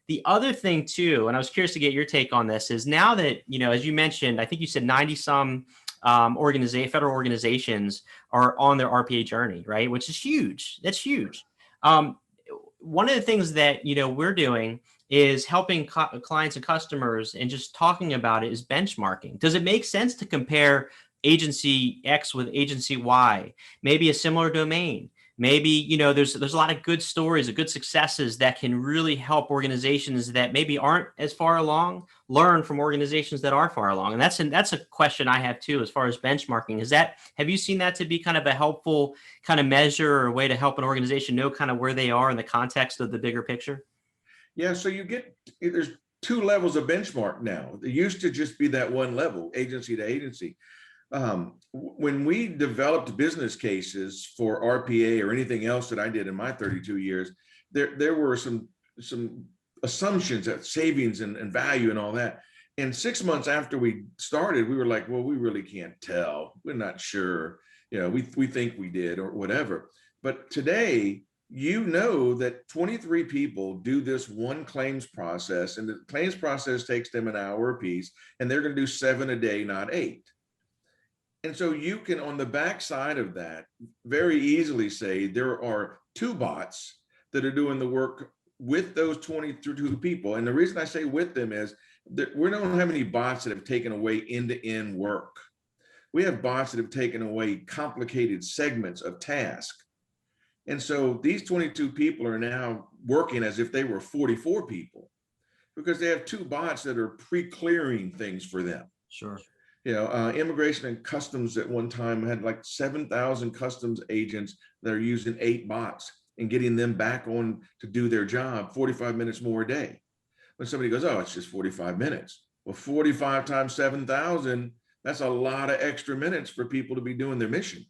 The other thing too, and I was curious to get your take on this, is now that, as you mentioned, I think you said 90 some federal organizations are on their RPA journey, right? Which is huge. That's huge. One of the things that, we're doing is helping clients and customers, and just talking about it, is benchmarking. Does it make sense to compare agency X with agency Y, maybe a similar domain? Maybe, there's a lot of good stories of good successes that can really help organizations that maybe aren't as far along learn from organizations that are far along. And that's a question I have too, as far as benchmarking. Have you seen that to be kind of a helpful kind of measure or way to help an organization know kind of where they are in the context of the bigger picture? Yeah, so there's two levels of benchmark now. It used to just be that one level, agency to agency. When we developed business cases for RPA or anything else that I did in my 32 years, there were some assumptions that savings and value and all that. And 6 months after we started, we were like, well, we really can't tell. We're not sure. We think we did or whatever. But today, that 23 people do this one claims process, and the claims process takes them an hour a piece, and they're going to do 7 a day, not 8. And so you can, on the backside of that, very easily say there are 2 bots that are doing the work with those 22 people. And the reason I say with them is that we don't have any bots that have taken away end-to-end work. We have bots that have taken away complicated segments of task. And so these 22 people are now working as if they were 44 people, because they have 2 bots that are pre-clearing things for them. Sure. Immigration and Customs at one time had like 7,000 customs agents that are using 8 bots and getting them back on to do their job 45 minutes more a day. When somebody goes, oh, it's just 45 minutes. Well, 45 times 7,000, that's a lot of extra minutes for people to be doing their mission.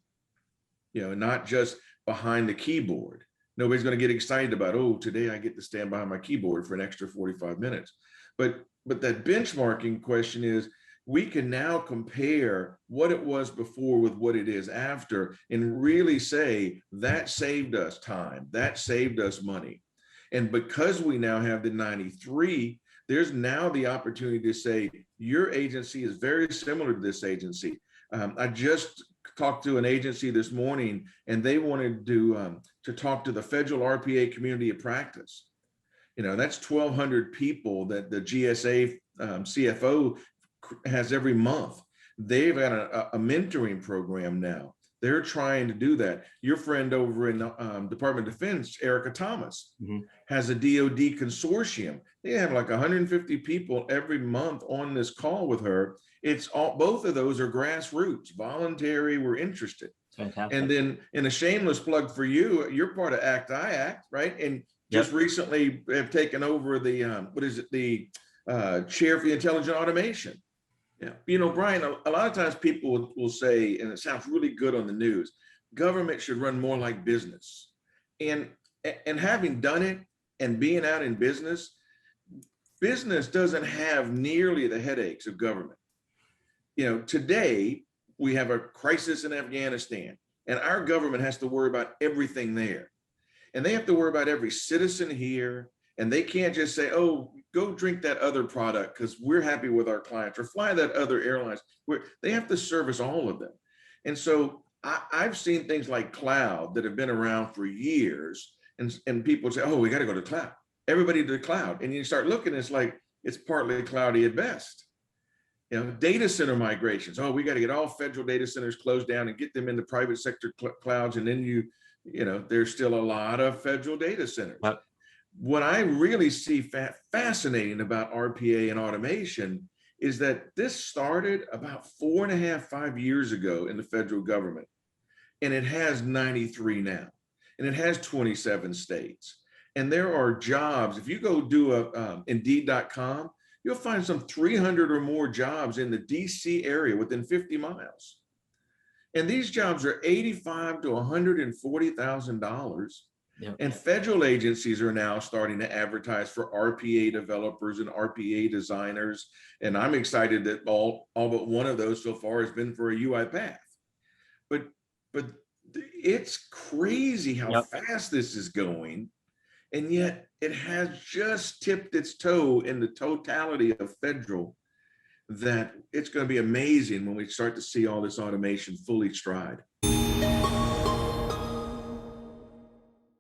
Not just behind the keyboard. Nobody's going to get excited about, oh, today I get to stand behind my keyboard for an extra 45 minutes. But that benchmarking question is, we can now compare what it was before with what it is after, and really say that saved us time, that saved us money. And because we now have the 93, there's now the opportunity to say, your agency is very similar to this agency. I just talked to an agency this morning, and they wanted to talk to the federal RPA community of practice. That's 1,200 people that the GSA CFO has every month. They've got a mentoring program now. They're trying to do that. Your friend over in Department of Defense, Erica Thomas, has a DoD consortium. They have like 150 people every month on this call with her. Both of those are grassroots, voluntary, we're interested. Fantastic. And then, in a shameless plug for you, you're part of ACT, I Act, right? And just recently have taken over the, chair for the intelligent automation. Yeah. Brian, a lot of times people will say, and it sounds really good on the news, government should run more like business. And having done it and being out in business doesn't have nearly the headaches of government. Today we have a crisis in Afghanistan, and our government has to worry about everything there. And they have to worry about every citizen here. And they can't just say, oh, go drink that other product because we're happy with our clients, or fly that other airlines. They have to service all of them. And so I've seen things like cloud that have been around for years, and people say, oh, we got to go to cloud. Everybody to the cloud. And you start looking, it's like, it's partly cloudy at best. Data center migrations. Oh, we got to get all federal data centers closed down and get them into private sector clouds. And then there's still a lot of federal data centers. What I really see fascinating about RPA and automation is that this started about 5 years ago in the federal government, and it has 93 now, and it has 27 states. And there are jobs, if you go do Indeed.com, you'll find some 300 or more jobs in the DC area within 50 miles. And these jobs are $85,000 to $140,000. Yep. And federal agencies are now starting to advertise for RPA developers and RPA designers. And I'm excited that all but one of those so far has been for a UiPath. But it's crazy how fast this is going. And yet it has just tipped its toe in the totality of federal, that it's going to be amazing when we start to see all this automation fully stride.